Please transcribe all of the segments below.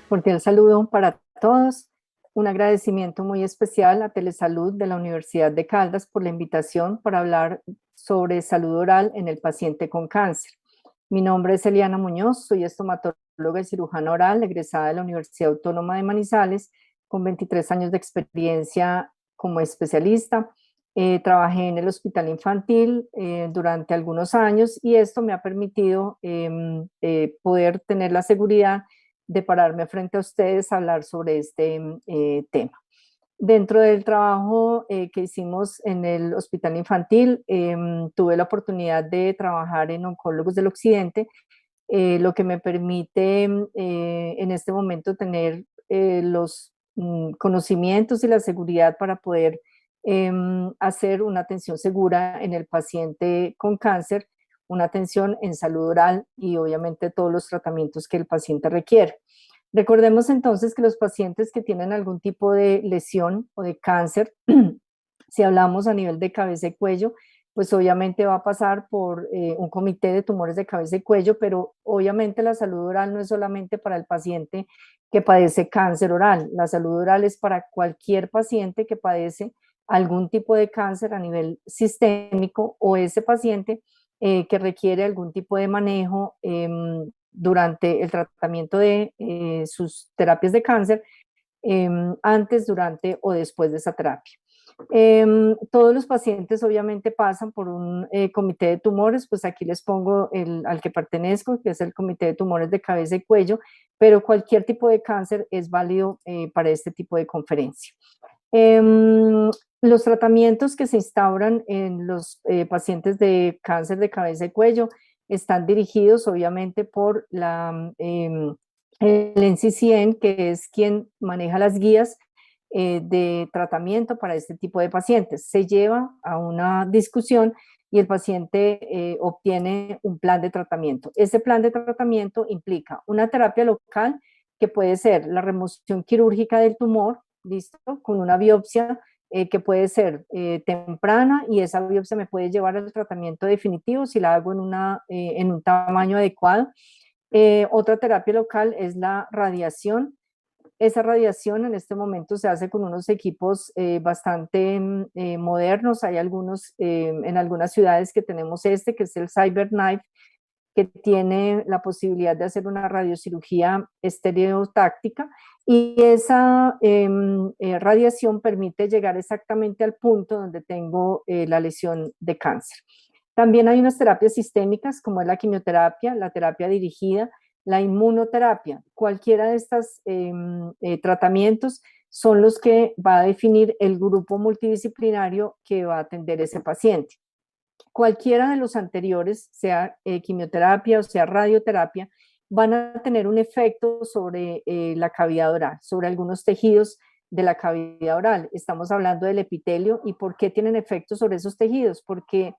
Cordial saludo para todos. Un agradecimiento muy especial a Telesalud de la Universidad de Caldas por la invitación para hablar sobre salud oral en el paciente con cáncer. Mi nombre es Eliana Muñoz, soy estomatóloga y cirujana oral, egresada de la Universidad Autónoma de Manizales, con 23 años de experiencia como especialista. Trabajé en el hospital infantil durante algunos años y esto me ha permitido poder tener la seguridad de pararme frente a ustedes a hablar sobre este tema. Dentro del trabajo que hicimos en el hospital infantil, tuve la oportunidad de trabajar en Oncólogos del Occidente, lo que me permite en este momento tener los conocimientos y la seguridad para poder hacer una atención segura en el paciente con cáncer, una atención en salud oral y obviamente todos los tratamientos que el paciente requiere. Recordemos entonces que los pacientes que tienen algún tipo de lesión o de cáncer, si hablamos a nivel de cabeza y cuello, pues obviamente va a pasar por un comité de tumores de cabeza y cuello, pero obviamente la salud oral no es solamente para el paciente que padece cáncer oral, la salud oral es para cualquier paciente que padece algún tipo de cáncer a nivel sistémico o ese paciente que requiere algún tipo de manejo durante el tratamiento de sus terapias de cáncer, antes, durante o después de esa terapia. Todos los pacientes obviamente pasan por un comité de tumores, pues aquí les pongo al que pertenezco, que es el comité de tumores de cabeza y cuello, pero cualquier tipo de cáncer es válido para este tipo de conferencia. Los tratamientos que se instauran en los pacientes de cáncer de cabeza y cuello están dirigidos obviamente por el NCCN, que es quien maneja las guías de tratamiento para este tipo de pacientes. Se lleva a una discusión y el paciente obtiene un plan de tratamiento. Ese plan de tratamiento implica una terapia local que puede ser la remoción quirúrgica del tumor, listo, con una biopsia que puede ser temprana y esa biopsia me puede llevar al tratamiento definitivo si la hago en un tamaño adecuado. Otra terapia local es la radiación. Esa radiación en este momento se hace con unos equipos bastante modernos. Hay algunos en algunas ciudades que tenemos que es el CyberKnife, que tiene la posibilidad de hacer una radiocirugía estereotáctica y esa radiación permite llegar exactamente al punto donde tengo la lesión de cáncer. También hay unas terapias sistémicas como es la quimioterapia, la terapia dirigida, la inmunoterapia. Cualquiera de estos tratamientos son los que va a definir el grupo multidisciplinario que va a atender ese paciente. Cualquiera de los anteriores, sea quimioterapia o sea radioterapia, van a tener un efecto sobre la cavidad oral, sobre algunos tejidos de la cavidad oral. Estamos hablando del epitelio y por qué tienen efecto sobre esos tejidos, porque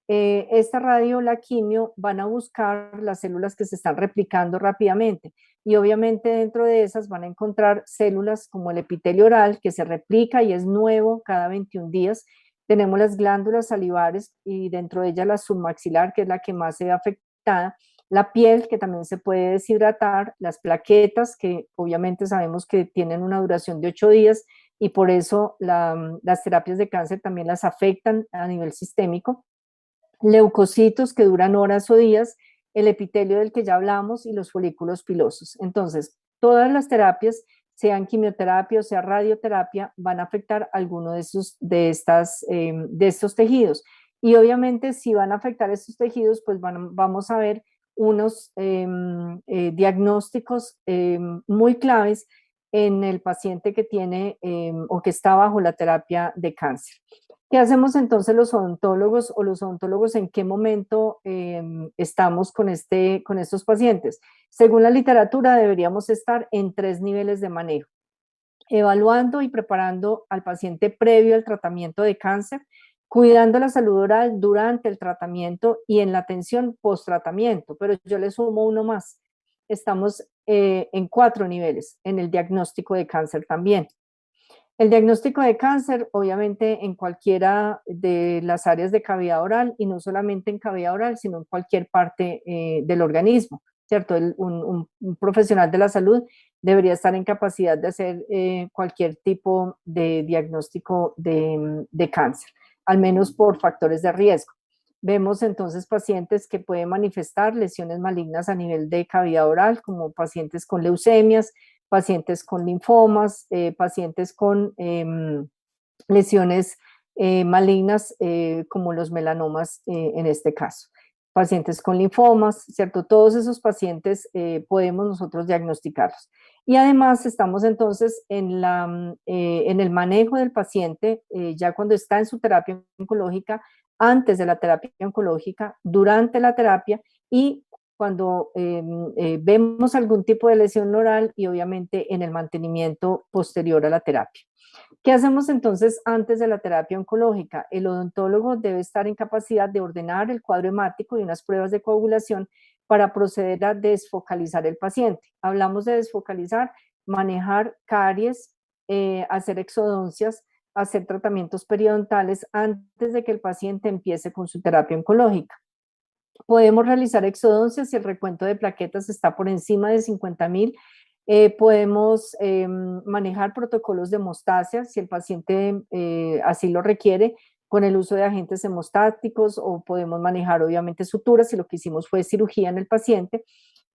esta radio, la quimio, van a buscar las células que se están replicando rápidamente y obviamente dentro de esas van a encontrar células como el epitelio oral que se replica y es nuevo cada 21 días. Tenemos las glándulas salivares y dentro de ellas la submaxilar, que es la que más se ve afectada, la piel, que también se puede deshidratar, las plaquetas, que obviamente sabemos que tienen una duración de 8 días y por eso las terapias de cáncer también las afectan a nivel sistémico, leucocitos que duran horas o días, el epitelio del que ya hablamos y los folículos pilosos. Entonces, todas las terapias, sean quimioterapia o sea radioterapia, van a afectar alguno de estos tejidos. Y obviamente si van a afectar estos tejidos, pues vamos a ver unos diagnósticos muy claves en el paciente que tiene o que está bajo la terapia de cáncer. ¿Qué hacemos entonces los odontólogos o los odontólogos en qué momento estamos con estos pacientes? Según la literatura deberíamos estar en 3 niveles de manejo, evaluando y preparando al paciente previo al tratamiento de cáncer, cuidando la salud oral durante el tratamiento y en la atención post-tratamiento, pero yo le sumo uno más, estamos en 4 niveles, en el diagnóstico de cáncer también. El diagnóstico de cáncer, obviamente, en cualquiera de las áreas de cavidad oral y no solamente en cavidad oral, sino en cualquier parte del organismo, ¿cierto? Un profesional de la salud debería estar en capacidad de hacer cualquier tipo de diagnóstico de cáncer, al menos por factores de riesgo. Vemos entonces pacientes que pueden manifestar lesiones malignas a nivel de cavidad oral, como pacientes con leucemias, pacientes con linfomas, pacientes con lesiones malignas como los melanomas en este caso. Pacientes con linfomas, ¿cierto? Todos esos pacientes podemos nosotros diagnosticarlos. Y además estamos entonces en el manejo del paciente, ya cuando está en su terapia oncológica, antes de la terapia oncológica, durante la terapia y cuando vemos algún tipo de lesión oral y obviamente en el mantenimiento posterior a la terapia. ¿Qué hacemos entonces antes de la terapia oncológica? El odontólogo debe estar en capacidad de ordenar el cuadro hemático y unas pruebas de coagulación para proceder a desfocalizar el paciente. Hablamos de desfocalizar, manejar caries, hacer exodoncias, hacer tratamientos periodontales antes de que el paciente empiece con su terapia oncológica. Podemos realizar exodoncias si el recuento de plaquetas está por encima de 50.000. Podemos manejar protocolos de hemostasia si el paciente así lo requiere con el uso de agentes hemostáticos, o podemos manejar obviamente suturas si lo que hicimos fue cirugía en el paciente.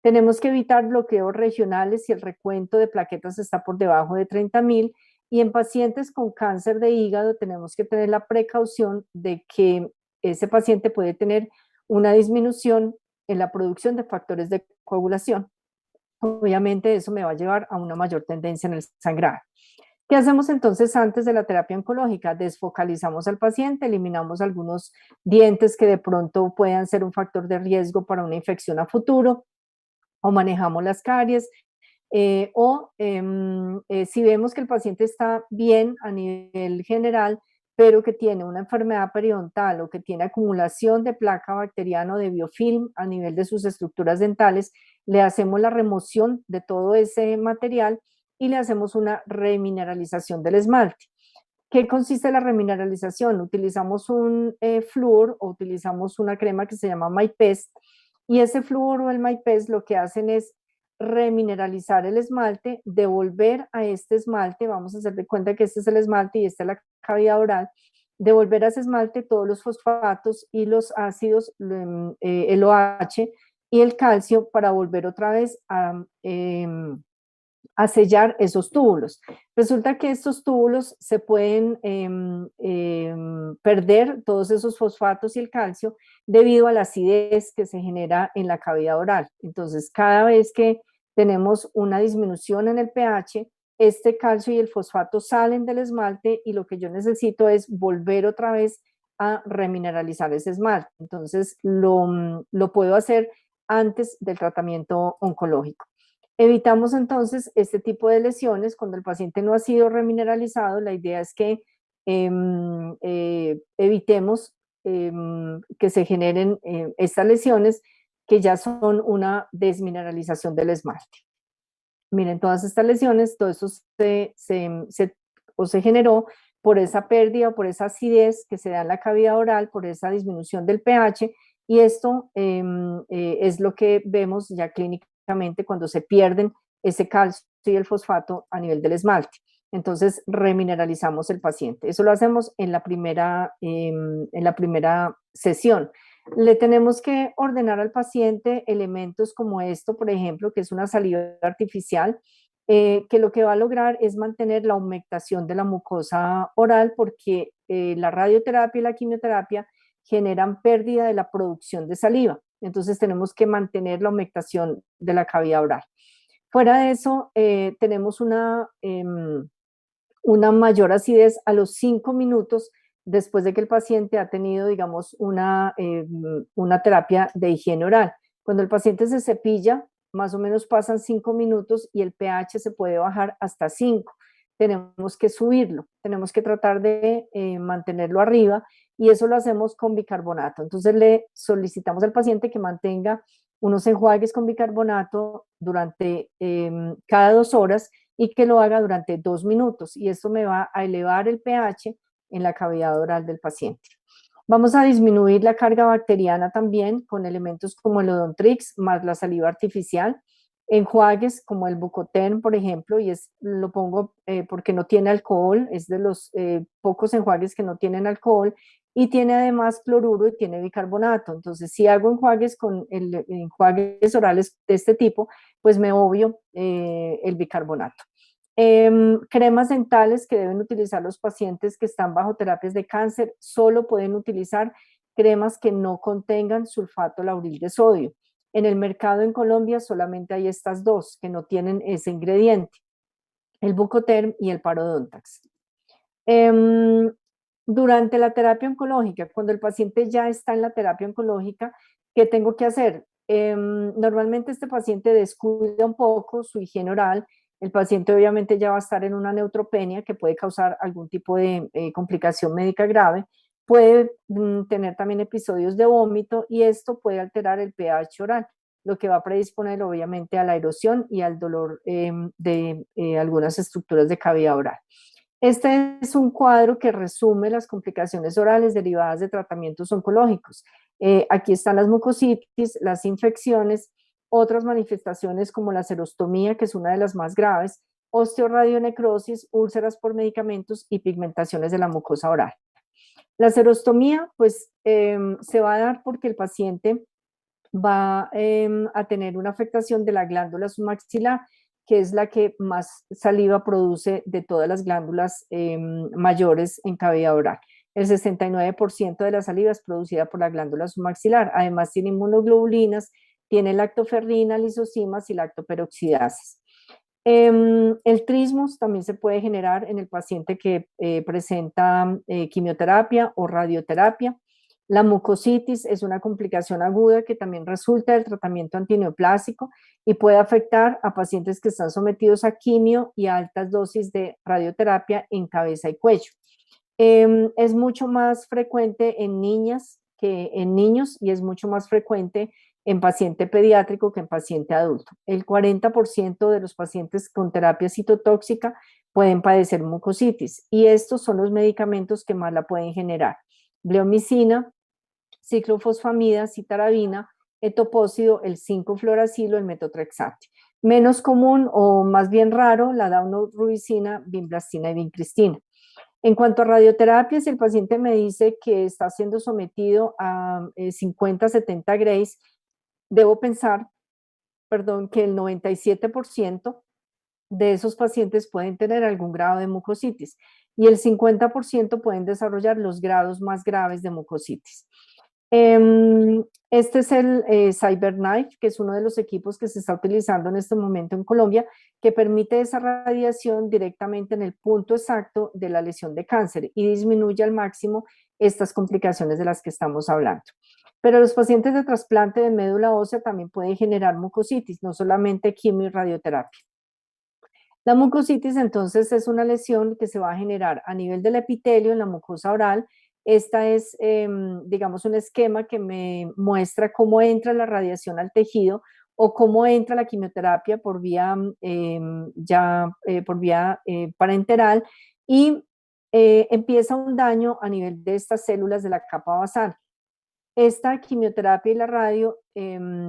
Tenemos que evitar bloqueos regionales si el recuento de plaquetas está por debajo de 30.000, y en pacientes con cáncer de hígado tenemos que tener la precaución de que ese paciente puede tener una disminución en la producción de factores de coagulación. Obviamente eso me va a llevar a una mayor tendencia en el sangrado. ¿Qué hacemos entonces antes de la terapia oncológica? Desfocalizamos al paciente, eliminamos algunos dientes que de pronto puedan ser un factor de riesgo para una infección a futuro, o manejamos las caries, si vemos que el paciente está bien a nivel general, pero que tiene una enfermedad periodontal o que tiene acumulación de placa bacteriana o de biofilm a nivel de sus estructuras dentales, le hacemos la remoción de todo ese material y le hacemos una remineralización del esmalte. ¿Qué consiste la remineralización? Utilizamos un flúor o utilizamos una crema que se llama MyPest, y ese flúor o el MyPest lo que hacen es remineralizar el esmalte, devolver a este esmalte, vamos a hacer de cuenta que este es el esmalte y esta es la cavidad oral, devolver a ese esmalte todos los fosfatos y los ácidos, el OH y el calcio, para volver otra vez a sellar esos túbulos. Resulta que estos túbulos se pueden perder, todos esos fosfatos y el calcio, debido a la acidez que se genera en la cavidad oral. Entonces, cada vez que tenemos una disminución en el pH, este calcio y el fosfato salen del esmalte y lo que yo necesito es volver otra vez a remineralizar ese esmalte. Entonces, lo puedo hacer antes del tratamiento oncológico. Evitamos entonces este tipo de lesiones cuando el paciente no ha sido remineralizado. La idea es que evitemos que se generen estas lesiones, que ya son una desmineralización del esmalte. Miren, todas estas lesiones, todo eso se generó por esa pérdida o por esa acidez que se da en la cavidad oral, por esa disminución del pH, y esto es lo que vemos ya clínicamente cuando se pierden ese calcio y el fosfato a nivel del esmalte. Entonces, remineralizamos el paciente. Eso lo hacemos en la primera sesión. Le tenemos que ordenar al paciente elementos como esto, por ejemplo, que es una saliva artificial, que lo que va a lograr es mantener la humectación de la mucosa oral, porque la radioterapia y la quimioterapia generan pérdida de la producción de saliva. Entonces tenemos que mantener la humectación de la cavidad oral. Fuera de eso, tenemos una mayor acidez a los 5 minutos después de que el paciente ha tenido, digamos, una terapia de higiene oral. Cuando el paciente se cepilla, más o menos pasan 5 minutos y el pH se puede bajar hasta 5. Tenemos que subirlo, tenemos que tratar de mantenerlo arriba, y eso lo hacemos con bicarbonato. Entonces le solicitamos al paciente que mantenga unos enjuagues con bicarbonato durante cada 2 horas, y que lo haga durante 2 minutos, y esto me va a elevar el pH en la cavidad oral del paciente. Vamos a disminuir la carga bacteriana también con elementos como el Odontrix más la saliva artificial. Enjuagues como el Bucoterm, por ejemplo, y lo pongo porque no tiene alcohol, es de los pocos enjuagues que no tienen alcohol, y tiene además cloruro y tiene bicarbonato. Entonces, si hago enjuagues con enjuagues orales de este tipo, pues me obvio el bicarbonato. Cremas dentales que deben utilizar los pacientes que están bajo terapias de cáncer, solo pueden utilizar cremas que no contengan sulfato lauril de sodio. En el mercado en Colombia solamente hay estas dos que no tienen ese ingrediente, el Bucoterm y el Parodontax. Durante la terapia oncológica, cuando el paciente ya está en la terapia oncológica, ¿qué tengo que hacer? Normalmente este paciente descuida un poco su higiene oral. El paciente obviamente ya va a estar en una neutropenia que puede causar algún tipo de complicación médica grave. Puede tener también episodios de vómito y esto puede alterar el pH oral, lo que va a predisponer obviamente a la erosión y al dolor de algunas estructuras de cavidad oral. Este es un cuadro que resume las complicaciones orales derivadas de tratamientos oncológicos. Aquí están las mucositis, las infecciones, otras manifestaciones como la serostomía, que es una de las más graves, osteoradionecrosis, úlceras por medicamentos y pigmentaciones de la mucosa oral. La serostomía, pues, se va a dar porque el paciente va a tener una afectación de la glándula submaxilar, que es la que más saliva produce de todas las glándulas mayores en cavidad oral. El 69% de la saliva es producida por la glándula submaxilar. Además tiene inmunoglobulinas, tiene lactoferrina, lisosimas y lactoperoxidases. El trismus también se puede generar en el paciente que presenta quimioterapia o radioterapia. La mucositis es una complicación aguda que también resulta del tratamiento antineoplásico y puede afectar a pacientes que están sometidos a quimio y a altas dosis de radioterapia en cabeza y cuello. Es mucho más frecuente en niñas que en niños y es mucho más frecuente en paciente pediátrico que en paciente adulto. El 40% de los pacientes con terapia citotóxica pueden padecer mucositis y estos son los medicamentos que más la pueden generar. Bleomicina, ciclofosfamida, citarabina, etopósido, el 5-fluoracilo, el metotrexate. Menos común o más bien raro, la daunorubicina, vinblastina y vincristina. En cuanto a radioterapia, si el paciente me dice que está siendo sometido a 50-70 grays, debo pensar, perdón, que el 97% de esos pacientes pueden tener algún grado de mucositis y el 50% pueden desarrollar los grados más graves de mucositis. Este es el CyberKnife, que es uno de los equipos que se está utilizando en este momento en Colombia, que permite esa radiación directamente en el punto exacto de la lesión de cáncer y disminuye al máximo estas complicaciones de las que estamos hablando. Pero los pacientes de trasplante de médula ósea también pueden generar mucositis, no solamente quimio y radioterapia. La mucositis entonces es una lesión que se va a generar a nivel del epitelio en la mucosa oral. Esta es, digamos, un esquema que me muestra cómo entra la radiación al tejido o cómo entra la quimioterapia por vía, por vía parenteral y empieza un daño a nivel de estas células de la capa basal. Esta quimioterapia y la radio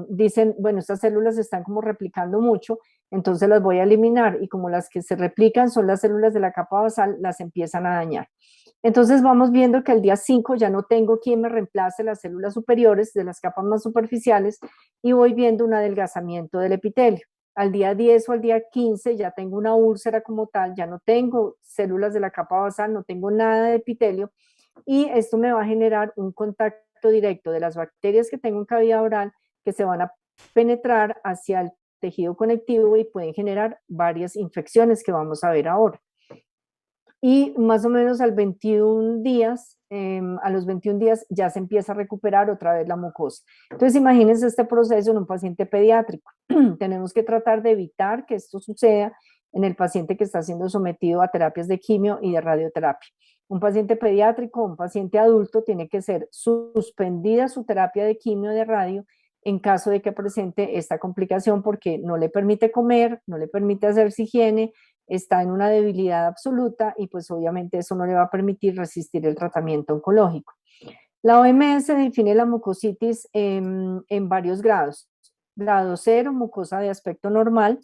dicen, bueno, estas células se están como replicando mucho, entonces las voy a eliminar y como las que se replican son las células de la capa basal, las empiezan a dañar. Entonces vamos viendo que al día 5 ya no tengo quien me reemplace las células superiores de las capas más superficiales y voy viendo un adelgazamiento del epitelio. Al día 10 o al día 15 ya tengo una úlcera como tal, ya no tengo células de la capa basal, no tengo nada de epitelio y esto me va a generar un contacto directo de las bacterias que tengo en cavidad oral que se van a penetrar hacia el tejido conectivo y pueden generar varias infecciones que vamos a ver ahora. Y más o menos al 21 días, a los 21 días ya se empieza a recuperar otra vez la mucosa. Entonces imagínense este proceso en un paciente pediátrico. Tenemos que tratar de evitar que esto suceda en el paciente que está siendo sometido a terapias de quimio y de radioterapia. Un paciente pediátrico, un paciente adulto tiene que ser suspendida su terapia de quimio de radio en caso de que presente esta complicación porque no le permite comer, no le permite hacerse higiene, está en una debilidad absoluta y pues obviamente eso no le va a permitir resistir el tratamiento oncológico. La OMS define la mucositis en varios grados. grado 0, mucosa de aspecto normal,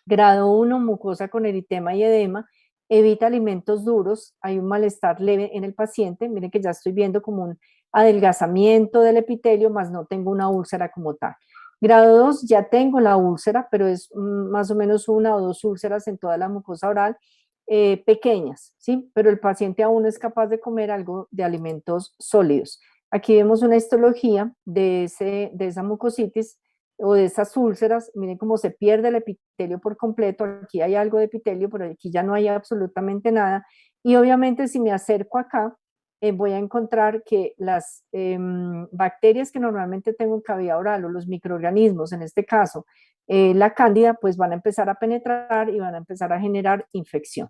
grado 1, mucosa con eritema y edema, evita alimentos duros, hay un malestar leve en el paciente, miren que ya estoy viendo como un adelgazamiento del epitelio, más no tengo una úlcera como tal. Grado 2, ya tengo la úlcera, pero es más o menos una o dos úlceras en toda la mucosa oral, pequeñas, ¿sí? Pero el paciente aún es capaz de comer algo de alimentos sólidos. Aquí vemos una histología de esa mucositis o de esas úlceras. Miren cómo se pierde el epitelio por completo. Aquí hay algo de epitelio, pero aquí ya no hay absolutamente nada. Y obviamente si me acerco acá, voy a encontrar que las bacterias que normalmente tengo en cavidad oral o los microorganismos, en este caso, la cándida, pues van a empezar a penetrar y van a empezar a generar infección.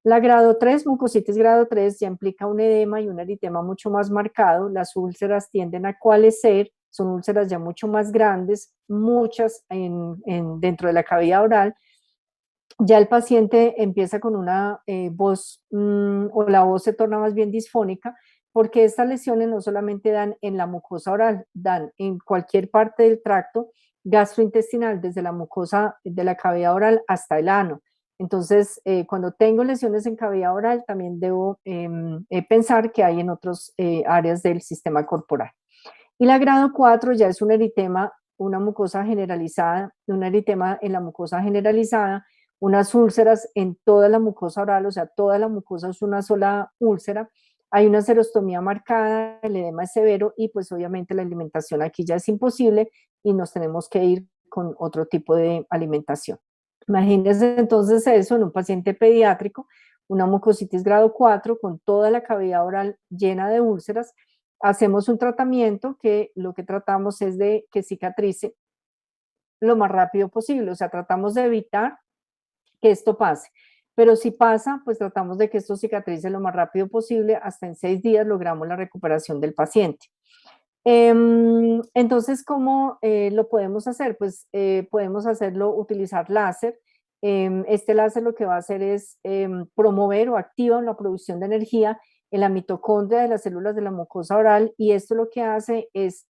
La grado 3, mucositis grado 3, ya implica un edema y un eritema mucho más marcado. Las úlceras tienden a coalescer, son úlceras ya mucho más grandes, muchas dentro de la cavidad oral. Ya el paciente empieza con una voz, o la voz se torna más bien disfónica, porque estas lesiones no solamente dan en la mucosa oral, dan en cualquier parte del tracto gastrointestinal, desde la mucosa de la cavidad oral hasta el ano. Entonces, cuando tengo lesiones en cavidad oral, también debo pensar que hay en otras áreas del sistema corporal. Y la grado 4 ya es un eritema, una mucosa generalizada, un eritema en la mucosa generalizada, unas úlceras en toda la mucosa oral, o sea, toda la mucosa es una sola úlcera, hay una serostomía marcada, el edema es severo y pues obviamente la alimentación aquí ya es imposible y nos tenemos que ir con otro tipo de alimentación. Imagínense entonces eso en un paciente pediátrico, una mucositis grado 4 con toda la cavidad oral llena de úlceras. Hacemos un tratamiento que lo que tratamos es de que cicatrice lo más rápido posible, o sea, tratamos de evitar que esto pase. Pero si pasa, pues tratamos de que esto cicatrice lo más rápido posible. Hasta en 6 días logramos la recuperación del paciente. Entonces, ¿cómo lo podemos hacer? Pues podemos hacerlo, utilizar láser. Este láser lo que va a hacer es promover o activa la producción de energía en la mitocondria de las células de la mucosa oral, y esto lo que hace es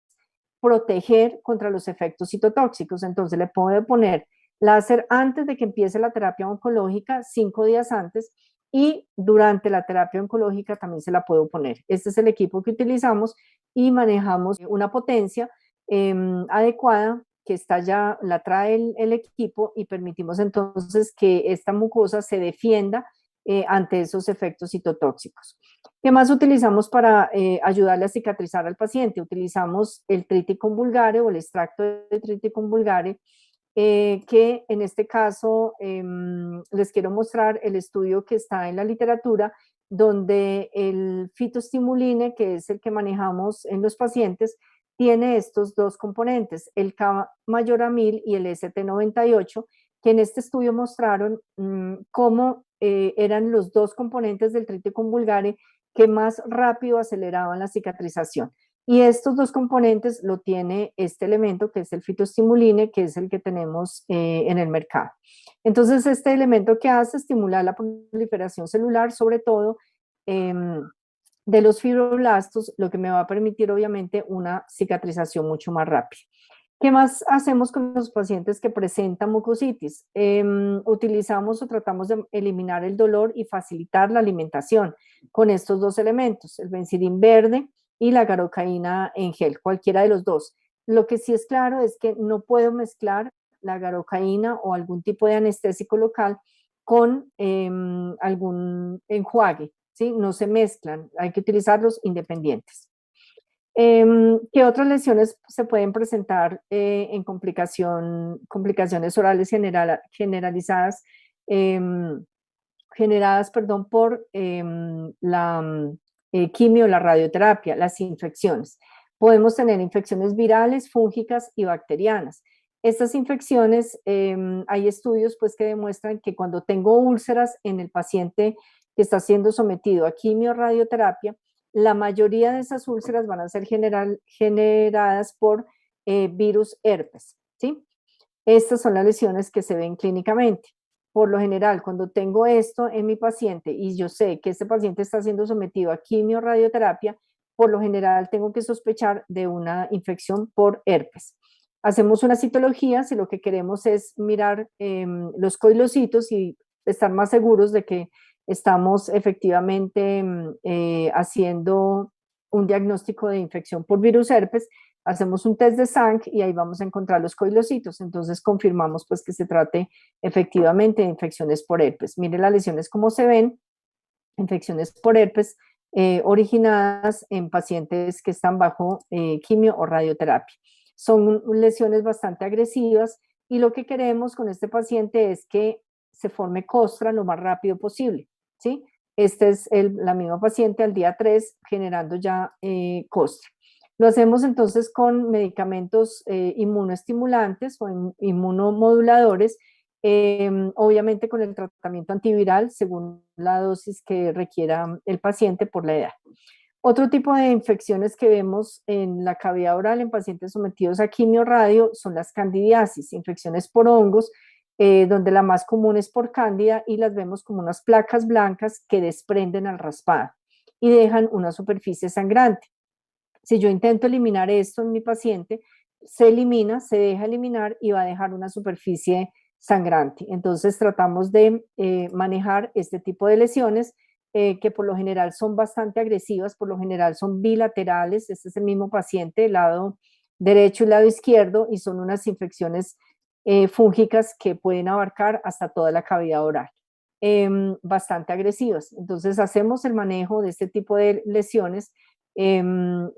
proteger contra los efectos citotóxicos. Entonces le puedo poner láser antes de que empiece la terapia oncológica, 5 días antes, y durante la terapia oncológica también se la puedo poner. Este es el equipo que utilizamos y manejamos una potencia adecuada que está ya, la trae el equipo, y permitimos entonces que esta mucosa se defienda ante esos efectos citotóxicos. ¿Qué más utilizamos para ayudarle a cicatrizar al paciente? Utilizamos el Triticum vulgare o el extracto de Triticum vulgare, que en este caso les quiero mostrar el estudio que está en la literatura, donde el fitostimuline, que es el que manejamos en los pacientes, tiene estos dos componentes, el K-majoramil y el ST98, que en este estudio mostraron cómo eran los dos componentes del Triticum vulgare que más rápido aceleraban la cicatrización. Y estos dos componentes lo tiene este elemento, que es el fitostimuline, que es el que tenemos en el mercado. Entonces, este elemento que hace estimular la proliferación celular, sobre todo de los fibroblastos, lo que me va a permitir obviamente una cicatrización mucho más rápida. ¿Qué más hacemos con los pacientes que presentan mucositis? Utilizamos o tratamos de eliminar el dolor y facilitar la alimentación con estos dos elementos, el benzidín verde y la garocaína en gel, cualquiera de los dos. Lo que sí es claro es que no puedo mezclar la garocaína o algún tipo de anestésico local con algún enjuague, ¿sí? No se mezclan, hay que utilizarlos independientes. ¿Qué otras lesiones se pueden presentar en complicaciones orales generalizadas, generadas, perdón, por la quimio, la radioterapia, las infecciones? Podemos tener infecciones virales, fúngicas y bacterianas. Estas infecciones, hay estudios pues que demuestran que cuando tengo úlceras en el paciente que está siendo sometido a quimio, radioterapia, la mayoría de esas úlceras van a ser generadas por virus herpes, ¿sí? Estas son las lesiones que se ven clínicamente. Por lo general, cuando tengo esto en mi paciente y yo sé que este paciente está siendo sometido a quimio, radioterapia, por lo general tengo que sospechar de una infección por herpes. Hacemos una citología si lo que queremos es mirar los coilocitos y estar más seguros de que estamos efectivamente haciendo un diagnóstico de infección por virus herpes. Hacemos un test de sangre y ahí vamos a encontrar los coilocitos. Entonces confirmamos pues que se trate efectivamente de infecciones por herpes. Mire las lesiones como se ven, infecciones por herpes originadas en pacientes que están bajo quimio o radioterapia. Son lesiones bastante agresivas y lo que queremos con este paciente es que se forme costra lo más rápido posible, ¿sí? Esta es la misma paciente al día 3 generando ya costra. Lo hacemos entonces con medicamentos inmunoestimulantes o inmunomoduladores, obviamente con el tratamiento antiviral según la dosis que requiera el paciente por la edad. Otro tipo de infecciones que vemos en la cavidad oral en pacientes sometidos a quimio-radio son las candidiasis, infecciones por hongos, donde la más común es por cándida y las vemos como unas placas blancas que desprenden al raspado y dejan una superficie sangrante. Si yo intento eliminar esto en mi paciente, se elimina, se deja eliminar y va a dejar una superficie sangrante. Entonces tratamos de manejar este tipo de lesiones que por lo general son bastante agresivas, por lo general son bilaterales, este es el mismo paciente, el lado derecho y el lado izquierdo, y son unas infecciones fúngicas que pueden abarcar hasta toda la cavidad oral, bastante agresivas. Entonces hacemos el manejo de este tipo de lesiones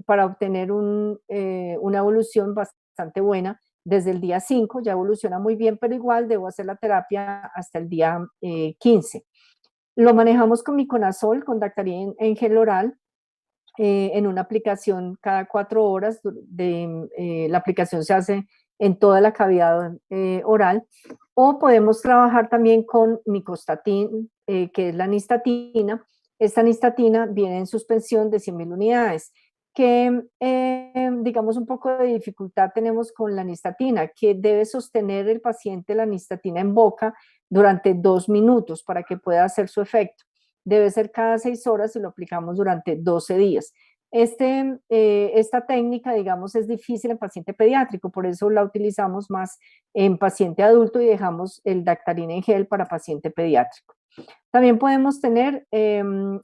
para obtener una evolución bastante buena desde el día 5, ya evoluciona muy bien, pero igual debo hacer la terapia hasta el día 15. Lo manejamos con miconazol, con Dactarin en gel oral, en una aplicación cada 4 horas. La aplicación se hace en toda la cavidad oral, o podemos trabajar también con micostatin, que es la nistatina. Esta nistatina viene en suspensión de 100.000 unidades. Que, digamos, un poco de dificultad tenemos con la nistatina, que debe sostener el paciente la nistatina en boca durante 2 minutos para que pueda hacer su efecto. Debe ser cada 6 horas y lo aplicamos durante 12 días. Esta técnica, digamos, es difícil en paciente pediátrico, por eso la utilizamos más en paciente adulto y dejamos el Dactarin en gel para paciente pediátrico. También podemos tener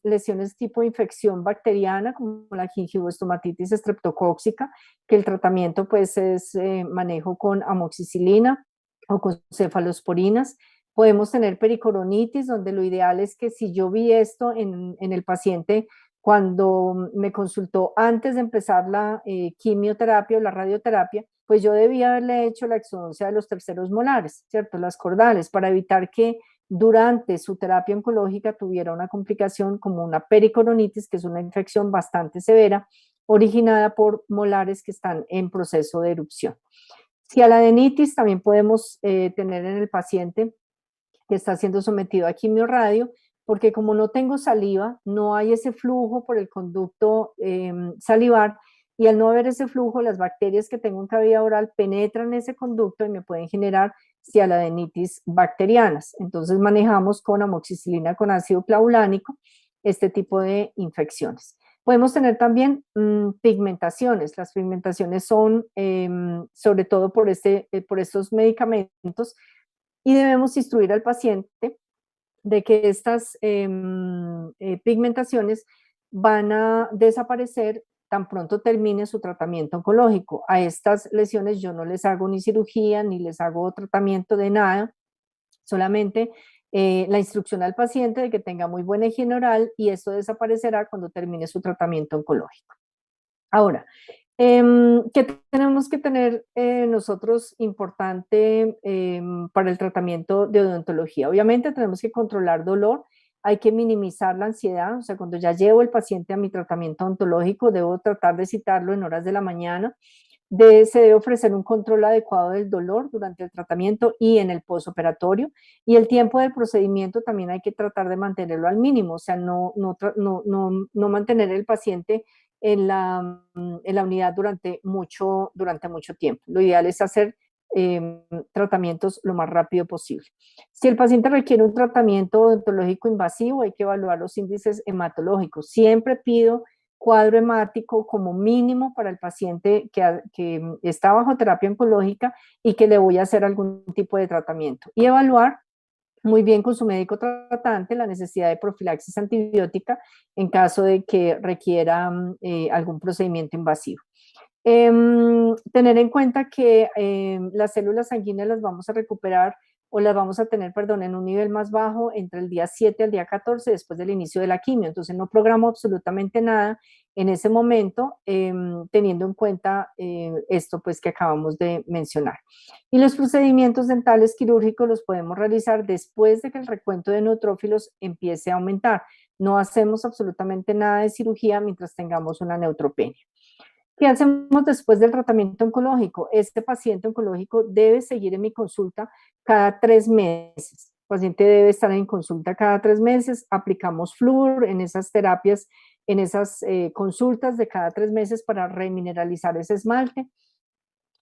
lesiones tipo infección bacteriana, como la gingivostomatitis estreptocóxica, que el tratamiento pues es manejo con amoxicilina o con cefalosporinas. Podemos tener pericoronitis, donde lo ideal es que si yo vi esto en el paciente cuando me consultó antes de empezar la quimioterapia o la radioterapia, pues yo debía haberle hecho la exodoncia de los terceros molares, ¿cierto? Las cordales, para evitar que durante su terapia oncológica tuviera una complicación como una pericoronitis, que es una infección bastante severa, originada por molares que están en proceso de erupción. Cialadenitis también podemos tener en el paciente que está siendo sometido a quimio-radio, porque como no tengo saliva, no hay ese flujo por el conducto salivar, y al no haber ese flujo, las bacterias que tengo en cavidad oral penetran ese conducto y me pueden generar cialadenitis bacterianas. Entonces manejamos con amoxicilina con ácido clavulánico este tipo de infecciones. Podemos tener también pigmentaciones. Las pigmentaciones son sobre todo por estos medicamentos, y debemos instruir al paciente de que estas pigmentaciones van a desaparecer tan pronto termine su tratamiento oncológico. A estas lesiones yo no les hago ni cirugía, ni les hago tratamiento de nada, solamente la instrucción al paciente de que tenga muy buena higiene oral, y esto desaparecerá cuando termine su tratamiento oncológico. Ahora, ¿qué tenemos que tener nosotros importante para el tratamiento de odontología? Obviamente tenemos que controlar dolor, hay que minimizar la ansiedad, o sea, cuando ya llevo el paciente a mi tratamiento odontológico, debo tratar de citarlo en horas de la mañana. Se debe ofrecer un control adecuado del dolor durante el tratamiento y en el postoperatorio, y el tiempo del procedimiento también hay que tratar de mantenerlo al mínimo, o sea, no mantener el paciente en la unidad durante mucho tiempo. Lo ideal es hacer tratamientos lo más rápido posible. Si el paciente requiere un tratamiento odontológico invasivo, hay que evaluar los índices hematológicos. Siempre pido cuadro hemático como mínimo para el paciente que está bajo terapia oncológica y que le voy a hacer algún tipo de tratamiento. Y evaluar muy bien con su médico tratante la necesidad de profilaxis antibiótica en caso de que requiera algún procedimiento invasivo. Tener en cuenta que las células sanguíneas las vamos a recuperar o las vamos a tener, perdón, en un nivel más bajo entre el día 7 al día 14 después del inicio de la quimio. Entonces no programo absolutamente nada en ese momento, teniendo en cuenta esto pues que acabamos de mencionar. Y los procedimientos dentales quirúrgicos los podemos realizar después de que el recuento de neutrófilos empiece a aumentar. No hacemos absolutamente nada de cirugía mientras tengamos una neutropenia. ¿Qué hacemos después del tratamiento oncológico? Este paciente oncológico debe seguir en mi consulta cada 3 meses. El paciente debe estar en consulta cada 3 meses. Aplicamos flúor en esas terapias, en esas consultas de cada 3 meses para remineralizar ese esmalte.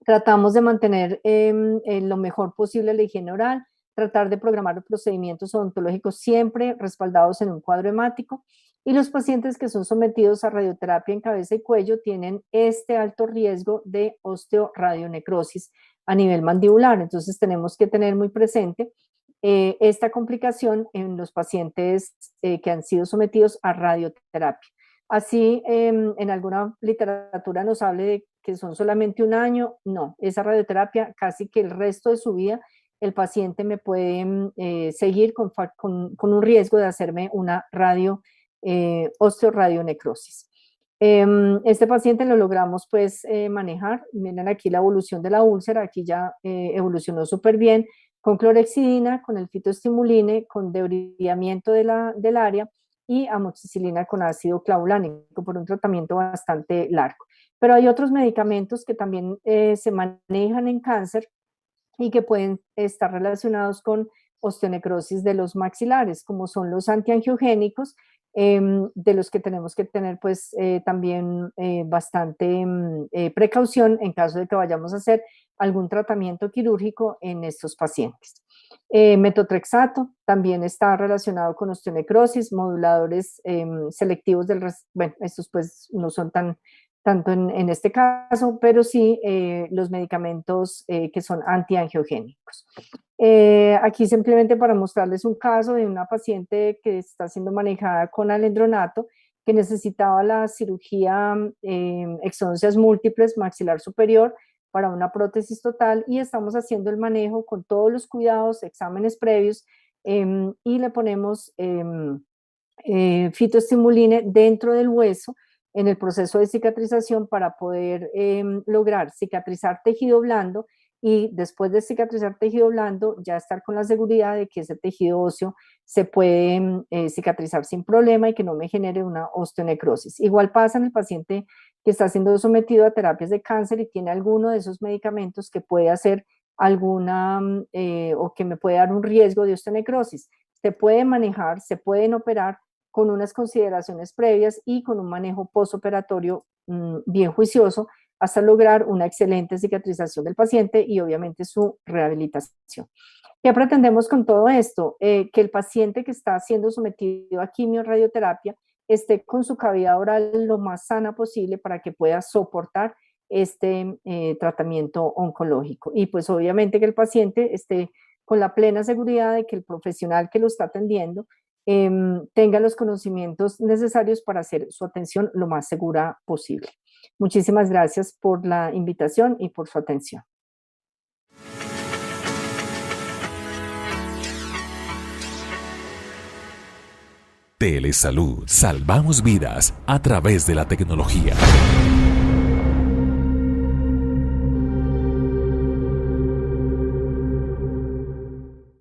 Tratamos de mantener lo mejor posible la higiene oral, tratar de programar los procedimientos odontológicos siempre respaldados en un cuadro hemático. Y los pacientes que son sometidos a radioterapia en cabeza y cuello tienen este alto riesgo de osteoradionecrosis a nivel mandibular. Entonces tenemos que tener muy presente esta complicación en los pacientes que han sido sometidos a radioterapia. Así, en alguna literatura nos hable de que son solamente 1 año, no, esa radioterapia casi que el resto de su vida el paciente me puede seguir con un riesgo de hacerme una osteoradionecrosis. Este paciente lo logramos pues manejar. Miren aquí la evolución de la úlcera, aquí ya evolucionó súper bien con clorexidina, con el fitoestimuline, con debridamiento del área y amoxicilina con ácido clavulánico por un tratamiento bastante largo. Pero hay otros medicamentos que también se manejan en cáncer y que pueden estar relacionados con osteonecrosis de los maxilares, como son los antiangiogénicos, de los que tenemos que tener pues también bastante precaución en caso de que vayamos a hacer algún tratamiento quirúrgico en estos pacientes. Metotrexato también está relacionado con osteonecrosis, moduladores selectivos bueno, estos pues no son tanto en este caso, pero sí los medicamentos que son antiangiogénicos. Aquí simplemente para mostrarles un caso de una paciente que está siendo manejada con alendronato, que necesitaba la cirugía exodoncias múltiples maxilar superior para una prótesis total, y estamos haciendo el manejo con todos los cuidados, exámenes previos, y le ponemos fitoestimuline dentro del hueso en el proceso de cicatrización para poder lograr cicatrizar tejido blando, y después de cicatrizar tejido blando ya estar con la seguridad de que ese tejido óseo se puede cicatrizar sin problema y que no me genere una osteonecrosis. Igual pasa en el paciente que está siendo sometido a terapias de cáncer y tiene alguno de esos medicamentos que puede hacer alguna o que me puede dar un riesgo de osteonecrosis. Se puede manejar, se pueden operar con unas consideraciones previas y con un manejo postoperatorio bien juicioso hasta lograr una excelente cicatrización del paciente y obviamente su rehabilitación. ¿Qué pretendemos con todo esto? Que el paciente que está siendo sometido a quimio radioterapia esté con su cavidad oral lo más sana posible para que pueda soportar este tratamiento oncológico. Y pues obviamente que el paciente esté con la plena seguridad de que el profesional que lo está atendiendo tenga los conocimientos necesarios para hacer su atención lo más segura posible. Muchísimas gracias por la invitación y por su atención. Telesalud. Salvamos vidas a través de la tecnología.